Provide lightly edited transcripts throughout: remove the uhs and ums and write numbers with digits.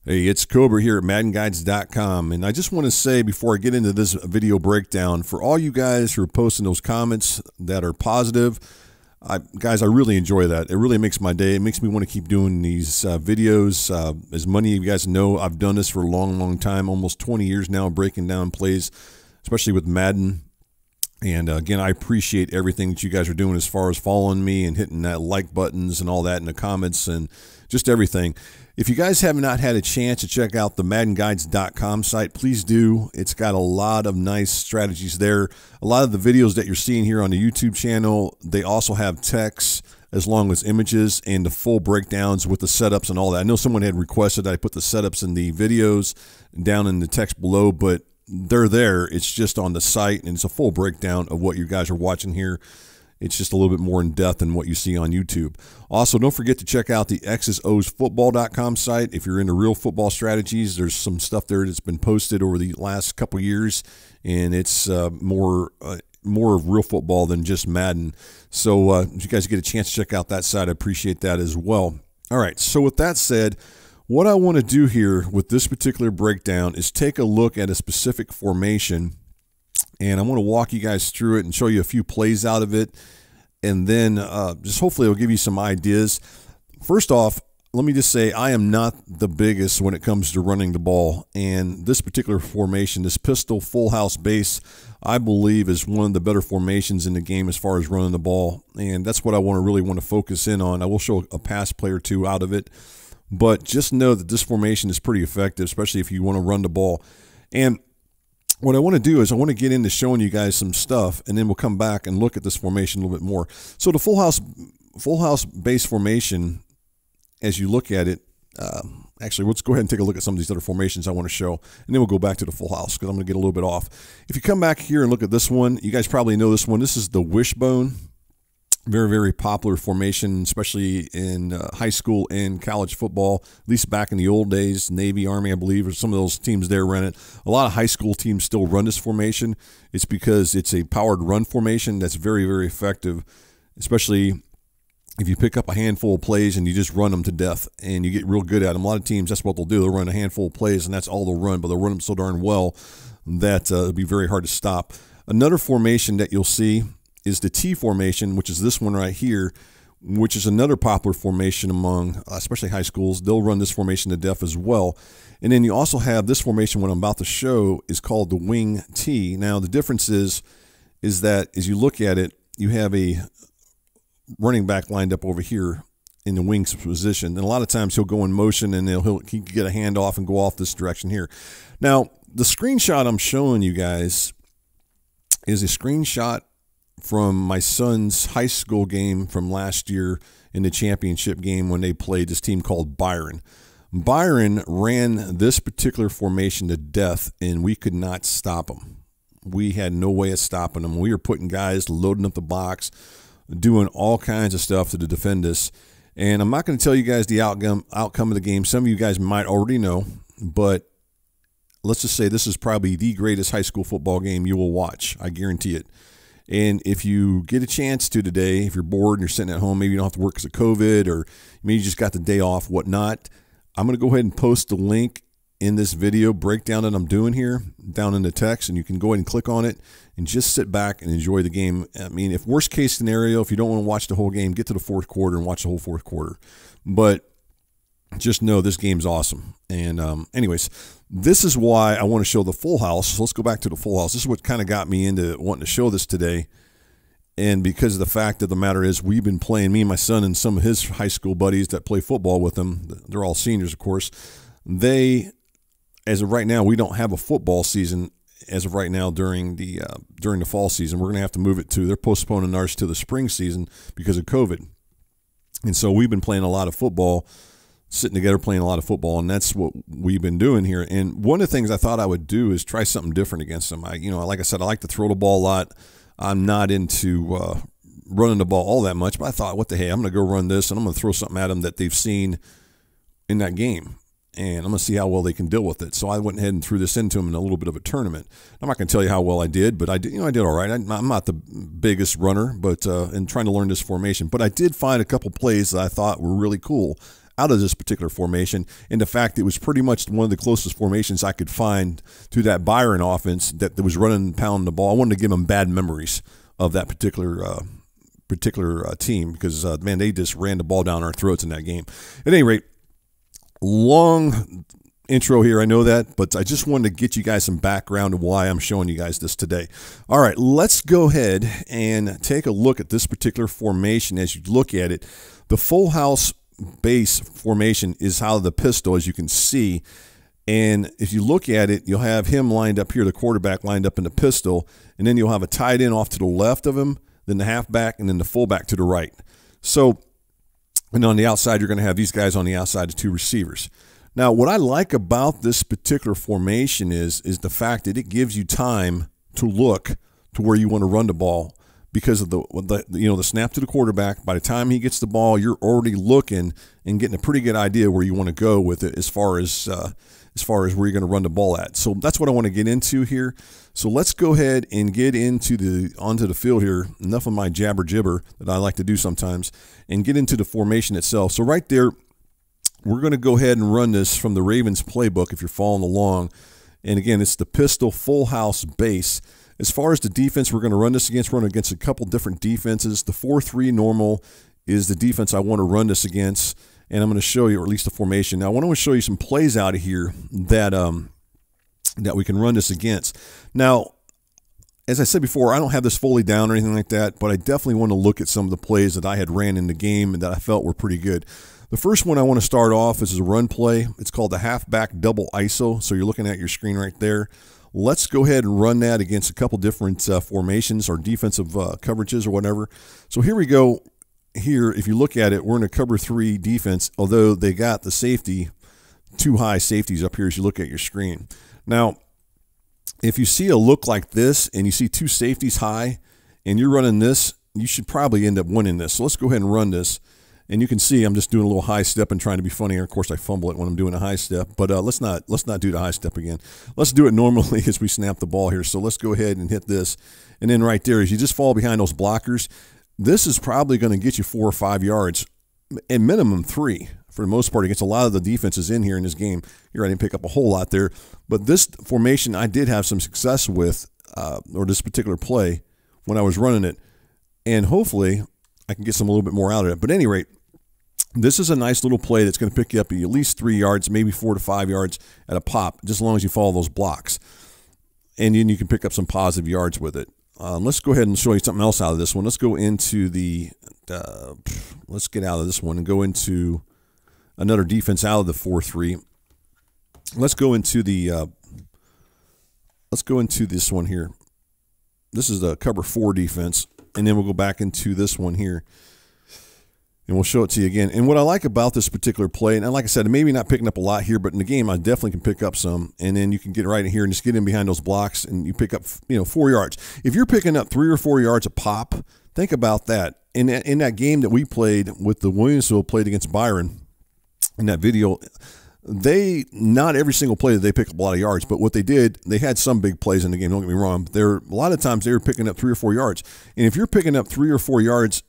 Hey, it's Cobra here at MaddenGuides.com, and I just want to say before I get into this video breakdown, for all you guys who are posting those comments that are positive, guys, I really enjoy that. It really makes my day. It makes me want to keep doing these videos. As many of you guys know, I've done this for a long, long time, almost 20 years now, breaking down plays, especially with Madden. And again, I appreciate everything that you guys are doing as far as following me and hitting that like buttons and all that in the comments and just everything. If you guys have not had a chance to check out the MaddenGuides.com site, please do. It's got a lot of nice strategies there. A lot of the videos that you're seeing here on the YouTube channel, they also have text as long as images and the full breakdowns with the setups and all that. I know someone had requested I put the setups in the videos down in the text below, but they're there. It's just on the site, and it's a full breakdown of what you guys are watching here. It's just a little bit more in depth than what you see on YouTube. Also, don't forget to check out the xsosfootball.com site. If you're into real football strategies, there's some stuff there that's been posted over the last couple years, and it's more of real football than just Madden. So if you guys get a chance to check out that site, I appreciate that as well. All right, so with that said, what I want to do here with this particular breakdown is take a look at a specific formation, and I want to walk you guys through it and show you a few plays out of it, and then just hopefully it'll give you some ideas. First off, let me just say I am not the biggest when it comes to running the ball, and this particular formation, this pistol full house base, I believe is one of the better formations in the game as far as running the ball, and that's what I really want to focus in on. I will show a pass play or two out of it, but just know that this formation is pretty effective, especially if you want to run the ball. And what I want to do is I want to get into showing you guys some stuff, and then we'll come back and look at this formation a little bit more. So the full house base formation, as you look at it, actually, let's go ahead and take a look at some of these other formations I want to show, and then we'll go back to the full house because I'm going to get a little bit off. If you come back here and look at this one, you guys probably know this one. This is the wishbone. Very, very popular formation, especially in high school and college football, at least back in the old days. Navy, Army, I believe, or some of those teams there run it. A lot of high school teams still run this formation. It's because it's a powered run formation that's very, very effective, especially if you pick up a handful of plays and you just run them to death and you get real good at them. A lot of teams, that's what they'll do. They'll run a handful of plays, and that's all they'll run, but they'll run them so darn well that it'll be very hard to stop. Another formation that you'll see is the T formation, which is this one right here, which is another popular formation among especially high schools. They'll run this formation to death as well. And then you also have this formation, what I'm about to show, is called the wing T. Now, the difference is that as you look at it, you have a running back lined up over here in the wing position. And a lot of times he'll go in motion and he can get a handoff and go off this direction here. Now, the screenshot I'm showing you guys is a screenshot from my son's high school game from last year in the championship game when they played this team called Byron. Byron ran this particular formation to death, and we could not stop him. We had no way of stopping him. We were putting guys, loading up the box, doing all kinds of stuff to defend us. And I'm not going to tell you guys the outcome of the game. Some of you guys might already know, but let's just say this is probably the greatest high school football game you will watch. I guarantee it. And if you get a chance to today, if you're bored and you're sitting at home, maybe you don't have to work because of COVID, or maybe you just got the day off, whatnot, I'm going to go ahead and post the link in this video breakdown that I'm doing here down in the text, and you can go ahead and click on it and just sit back and enjoy the game. I mean, if worst case scenario, if you don't want to watch the whole game, get to the fourth quarter and watch the whole fourth quarter. But just know this game's awesome. And anyways, this is why I want to show the full house. So let's go back to the full house. This is what kind of got me into wanting to show this today. And because of the fact of the matter is we've been playing, me and my son and some of his high school buddies that play football with him, they're all seniors, of course. As of right now, we don't have a football season as of right now during the fall season. We're going to have to move it they're postponing ours to the spring season because of COVID. And so we've been playing a lot of football, sitting together playing a lot of football, and that's what we've been doing here. And one of the things I thought I would do is try something different against them. Like I said, I like to throw the ball a lot. I'm not into running the ball all that much, but I thought, what the hey, I'm going to go run this, and I'm going to throw something at them that they've seen in that game, and I'm going to see how well they can deal with it. So I went ahead and threw this into them in a little bit of a tournament. I'm not going to tell you how well I did, but I did all right. I'm not the biggest runner, but in trying to learn this formation. But I did find a couple plays that I thought were really cool out of this particular formation. And the fact it was pretty much one of the closest formations I could find to that Byron offense that was running and pounding the ball. I wanted to give them bad memories of that particular team because, man, they just ran the ball down our throats in that game. At any rate, long intro here, I know that, but I just wanted to get you guys some background of why I'm showing you guys this today. All right, let's go ahead and take a look at this particular formation. As you look at it, the full house base formation is how the pistol, as you can see. And if you look at it, you'll have him lined up here, the quarterback lined up in the pistol, and then you'll have a tight end off to the left of him, then the halfback, and then the fullback to the right. So, and on the outside, you're going to have these guys on the outside, the two receivers. Now, what I like about this particular formation is the fact that it gives you time to look to where you want to run the ball because of the snap to the quarterback. By the time he gets the ball, you're already looking and getting a pretty good idea where you want to go with it as far as where you're going to run the ball at. So that's what I want to get into here. So let's go ahead and get onto the field here. Enough of my jabber jibber that I like to do sometimes, and get into the formation itself. So right there, we're going to go ahead and run this from the Ravens playbook if you're following along. And again, it's the pistol full house base. As far as the defense we're going to run this against, we're running against a couple different defenses. The 4-3 normal is the defense I want to run this against. And I'm going to show you, or at least the formation. Now, I want to show you some plays out of here that we can run this against. Now, as I said before, I don't have this fully down or anything like that, but I definitely want to look at some of the plays that I had ran in the game and that I felt were pretty good. The first one I want to start off is a run play. It's called the Halfback Double Iso. So you're looking at your screen right there. Let's go ahead and run that against a couple different formations or defensive coverages or whatever. So here we go. Here, if you look at it, we're in a cover 3 defense, although they got the safety, 2 high safeties up here as you look at your screen. Now, if you see a look like this and you see 2 safeties high and you're running this, you should probably end up winning this. So let's go ahead and run this. And you can see I'm just doing a little high step and trying to be funny. And of course, I fumble it when I'm doing a high step. But let's not do the high step again. Let's do it normally as we snap the ball here. So let's go ahead and hit this. And then right there, as you just fall behind those blockers, this is probably going to get you 4 or 5 yards, at minimum 3 for the most part against a lot of the defenses in here in this game. Here, I didn't pick up a whole lot there. But this formation I did have some success with, or this particular play when I was running it. And hopefully I can get a little bit more out of it. But at any rate, this is a nice little play that's going to pick you up at least 3 yards, maybe 4 to 5 yards at a pop, just as long as you follow those blocks. And then you can pick up some positive yards with it. Let's go ahead and show you something else out of this one. Let's go into let's get out of this one and go into another defense out of the 4-3. Let's go into this one here. This is the cover 4 defense. And then we'll go back into this one here. And we'll show it to you again. And what I like about this particular play, and like I said, maybe not picking up a lot here, but in the game I definitely can pick up some. And then you can get right in here and just get in behind those blocks and you pick up 4 yards. If you're picking up 3 or 4 yards a pop, think about that. In that game that we played with the Williamsville played against Byron, in that video, not every single play did they pick up a lot of yards, but what they did, they had some big plays in the game, don't get me wrong. But a lot of times they were picking up 3 or 4 yards. And if you're picking up 3 or 4 yards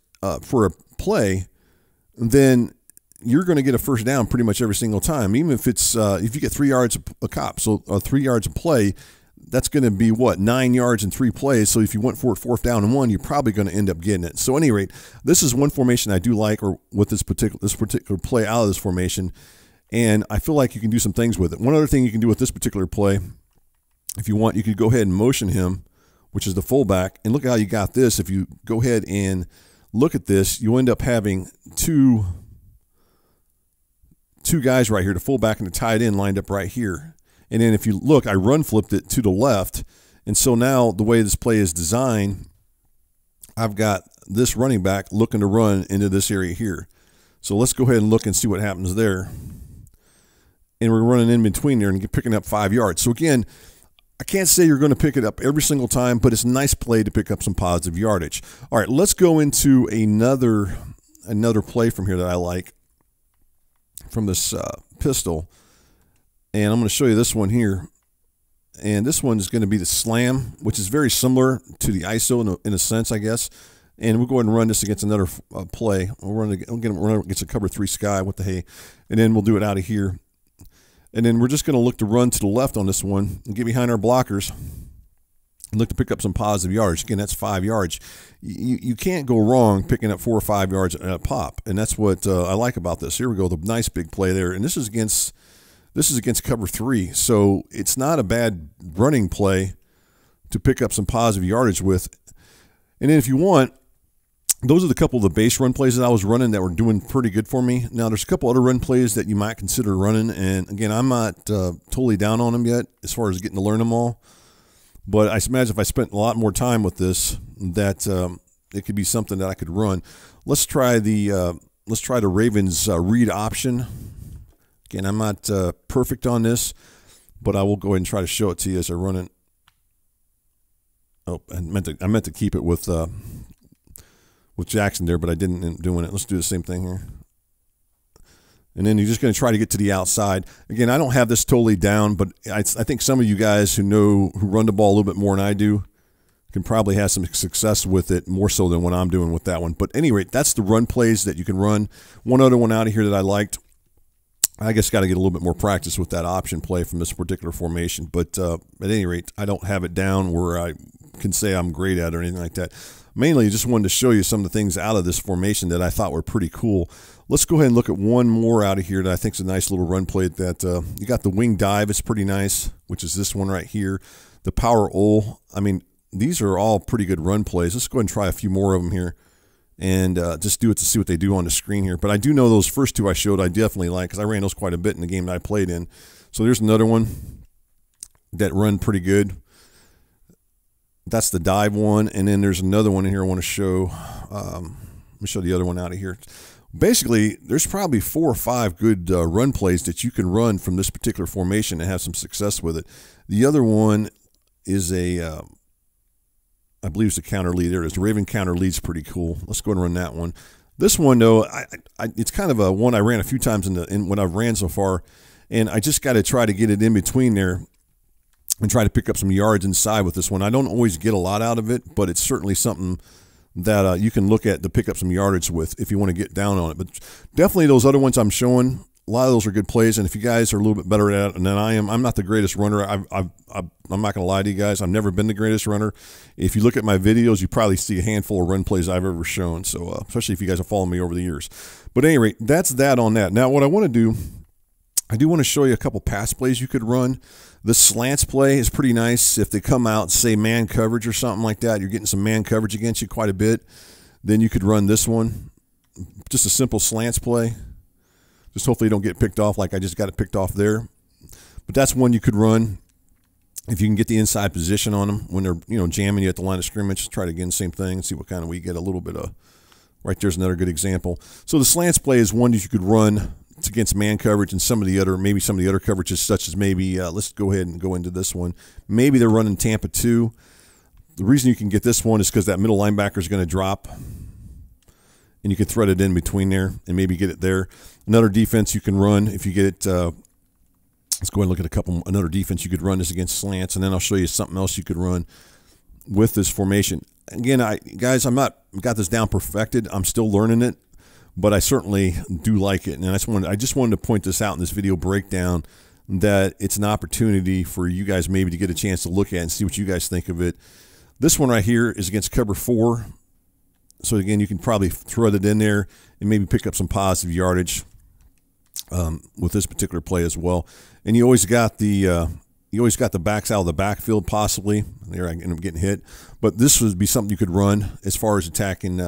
for a play, then you're going to get a first down pretty much every single time, even if it's if you get 3 yards a cop, so 3 yards a play, that's going to be what, 9 yards in 3 plays. So if you went for it 4th down and 1, you're probably going to end up getting it. So at any rate, this is one formation I do like, or with this particular play out of this formation, and I feel like you can do some things with it. One other thing you can do with this particular play, if you want, you could go ahead and motion him, which is the fullback, and look how you got this. If you go ahead and look at this, you end up having two guys right here, the fullback and the tight end lined up right here. And then if you look, I run flipped it to the left. And so now the way this play is designed, I've got this running back looking to run into this area here. So let's go ahead and look and see what happens there. And we're running in between there and picking up 5 yards. So again, I can't say you're going to pick it up every single time, but it's a nice play to pick up some positive yardage. All right, let's go into another play from here that I like from this pistol. And I'm going to show you this one here. And this one is going to be the slam, which is very similar to the ISO in a sense, I guess. And we'll go ahead and run this against another play. We'll run against a cover 3 sky. What the hey? And then we'll do it out of here. And then we're just going to look to run to the left on this one and get behind our blockers and look to pick up some positive yardage. Again, that's 5 yards. You can't go wrong picking up 4 or 5 yards at a pop, and that's what I like about this. Here we go, the nice big play there, and this is against cover 3, so it's not a bad running play to pick up some positive yardage with. And then if you want, those are the couple of the base run plays that I was running that were doing pretty good for me. Now, there's a couple other run plays that you might consider running, and again, I'm not totally down on them yet as far as getting to learn them all. But I imagine if I spent a lot more time with this, that it could be something that I could run. Let's try the Ravens read option. Again, I'm not perfect on this, but I will go ahead and try to show it to you as I run it. Oh, I meant to keep it with Jackson there, but I didn't end up doing it. Let's do the same thing here. And then you're just going to try to get to the outside. Again, I don't have this totally down, but I think some of you guys who run the ball a little bit more than I do can probably have some success with it, more so than what I'm doing with that one. But at any rate, that's the run plays that you can run. One other one out of here that I liked, I guess got to get a little bit more practice with that option play from this particular formation. But at any rate, I don't have it down where I can say I'm great at it or anything like that. Mainly, just wanted to show you some of the things out of this formation that I thought were pretty cool. Let's go ahead and look at one more out of here that I think is a nice little run play. That you got the wing dive. It's pretty nice, which is this one right here. The power ol. I mean, these are all pretty good run plays. Let's go ahead and try a few more of them here and just do it to see what they do on the screen here. But I do know those first two I showed I definitely like because I ran those quite a bit in the game that I played in. So there's another one that run pretty good. That's the dive one, and then there's another one in here I want to show. Let me show the other one out of here. Basically, there's probably 4 or 5 good run plays that you can run from this particular formation and have some success with it. The other one is I believe it's a counter lead. There it is. The Raven counter lead's pretty cool. Let's go and run that one. This one, though, it's kind of a one I ran a few times in what I've ran so far, and I just got to try to get it in between there and try to pick up some yards inside with this one. I don't always get a lot out of it, but it's certainly something that you can look at to pick up some yardage with if you want to get down on it. But definitely those other ones I'm showing, a lot of those are good plays, and if you guys are a little bit better at it than I am, I'm not the greatest runner. I'm not going to lie to you guys. I've never been the greatest runner. If you look at my videos, you probably see a handful of run plays I've ever shown, so especially if you guys have followed me over the years. But at any rate, that's that on that. Now, what I want to do, I do want to show you a couple pass plays you could run. The slants play is pretty nice. If they come out, say, man coverage or something like that, you're getting some man coverage against you quite a bit, then you could run this one. Just a simple slants play. Just hopefully you don't get picked off like I just got it picked off there. But that's one you could run if you can get the inside position on them when they're jamming you at the line of scrimmage. Try it again, same thing, see what kind of we get a little bit of. Right there's another good example. So the slants play is one that you could run. It's against man coverage and maybe some of the other coverages, such as maybe, let's go ahead and go into this one. Maybe they're running Tampa 2. The reason you can get this one is because that middle linebacker is going to drop, and you can thread it in between there and maybe get it there. Another defense you can run if you get it. Let's go ahead and look at another defense you could run is against slants, and then I'll show you something else you could run with this formation. Again, guys, I'm not got this down perfected. I'm still learning it. But I certainly do like it, and I just wanted to point this out in this video breakdown that it's an opportunity for you guys maybe to get a chance to look at and see what you guys think of it. This one right here is against cover 4, so again you can probably thread it in there and maybe pick up some positive yardage with this particular play as well. And you always got the backs out of the backfield possibly. There I end up getting hit. But this would be something you could run as far as attacking.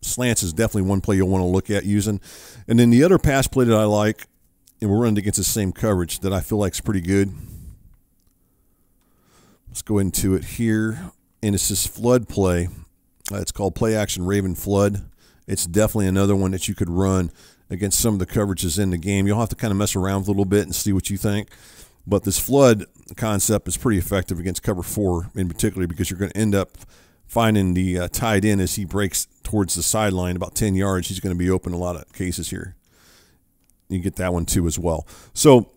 Slants is definitely one play you'll want to look at using. And then the other pass play that I like, and we're running against the same coverage that I feel like is pretty good. Let's go into it here. And it's this flood play. It's called Play Action Raven Flood. It's definitely another one that you could run against some of the coverages in the game. You'll have to kind of mess around with a little bit and see what you think. But this flood concept is pretty effective against cover 4 in particular because you're going to end up finding the tight end as he breaks towards the sideline about 10 yards. He's going to be open in a lot of cases here. You get that one too as well. So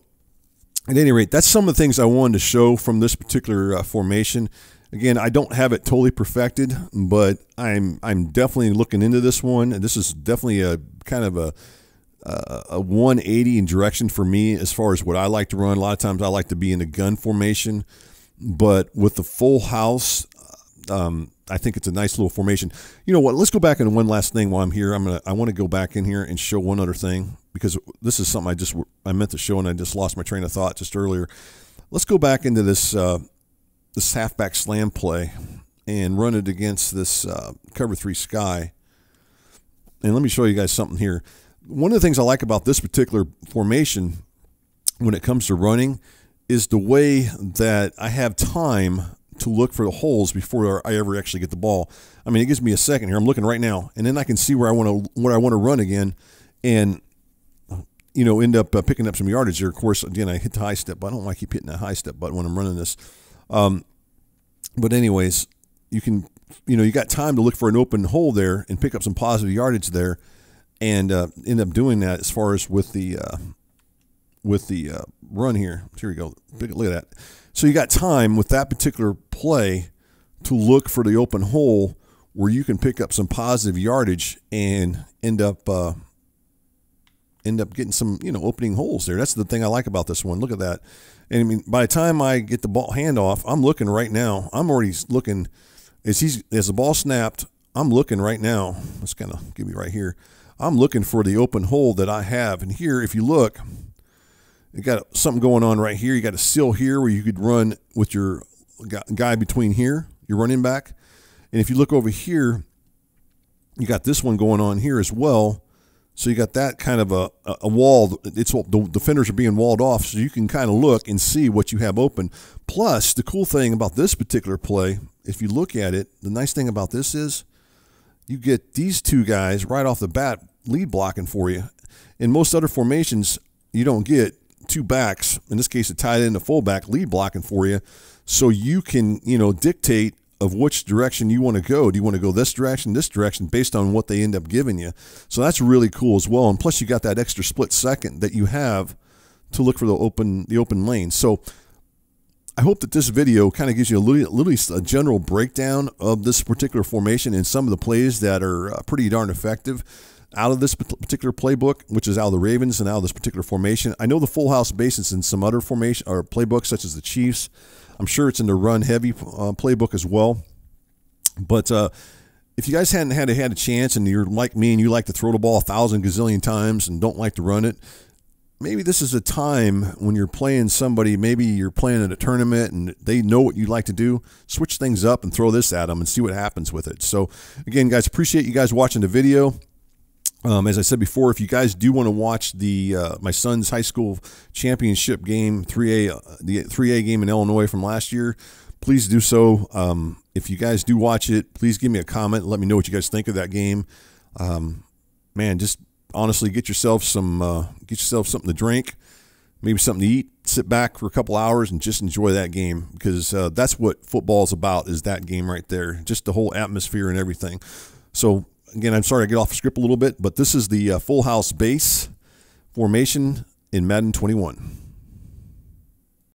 at any rate, that's some of the things I wanted to show from this particular formation. Again, I don't have it totally perfected, but I'm definitely looking into this one. And this is definitely a kind of a 180 in direction for me as far as what I like to run. A lot of times I like to be in a gun formation, but with the full house, I think it's a nice little formation. You know what? Let's go back into one last thing while I'm here. I want to go back in here and show one other thing, because this is something I meant to show and I just lost my train of thought just earlier. Let's go back into this this halfback slam play and run it against this cover 3 sky. And let me show you guys something here. One of the things I like about this particular formation when it comes to running is the way that I have time to look for the holes before I ever actually get the ball. I mean, it gives me a second here. I'm looking right now, and then I can see where I want to run again, and end up picking up some yardage there. Of course, again, I hit the high step button. I don't want to keep hitting that high step button when I'm running this. But anyways, you got time to look for an open hole there and pick up some positive yardage there, and end up doing that as far as with the run here. Here we go. Look at that. So you got time with that particular play to look for the open hole where you can pick up some positive yardage and end up getting some opening holes there. That's the thing I like about this one. Look at that. And I mean, by the time I get the ball handoff, I'm looking right now. I'm already looking as the ball snapped. I'm looking right now. Let's kind of give me right here. I'm looking for the open hole that I have. And here, if you look, you got something going on right here. You got a seal here where you could run with your guy between here, your running back. And if you look over here, you got this one going on here as well. So you got that kind of a wall. The defenders are being walled off, so you can kind of look and see what you have open. Plus, the cool thing about this particular play, if you look at it, the nice thing about this is you get these two guys right off the bat lead blocking for you. In most other formations, you don't get two backs, in this case a tight end and a fullback, lead blocking for you, so you can dictate of which direction you want to go. Do you want to go this direction, based on what they end up giving you? So that's really cool as well. And plus you got that extra split second that you have to look for the open lane. So I hope that this video kind of gives you a general breakdown of this particular formation and some of the plays that are pretty darn effective out of this particular playbook, which is out of the Ravens and out of this particular formation. I know the full house base is in some other formation or playbooks, such as the Chiefs. I'm sure it's in the run-heavy playbook as well. But if you guys hadn't had a chance and you're like me and you like to throw the ball 1,000 gazillion times and don't like to run it, maybe this is a time when you're playing somebody, maybe you're playing at a tournament and they know what you like to do, switch things up and throw this at them and see what happens with it. So, again, guys, appreciate you guys watching the video. As I said before, if you guys do want to watch the my son's high school championship game, the 3A game in Illinois from last year, please do so. If you guys do watch it, please give me a comment. Let me know what you guys think of that game. Man, just honestly, get yourself something to drink, maybe something to eat. Sit back for a couple hours and just enjoy that game, because that's what football is about, is that game right there, just the whole atmosphere and everything. So, again, I'm sorry I get off the script a little bit, but this is the full house base formation in Madden 21.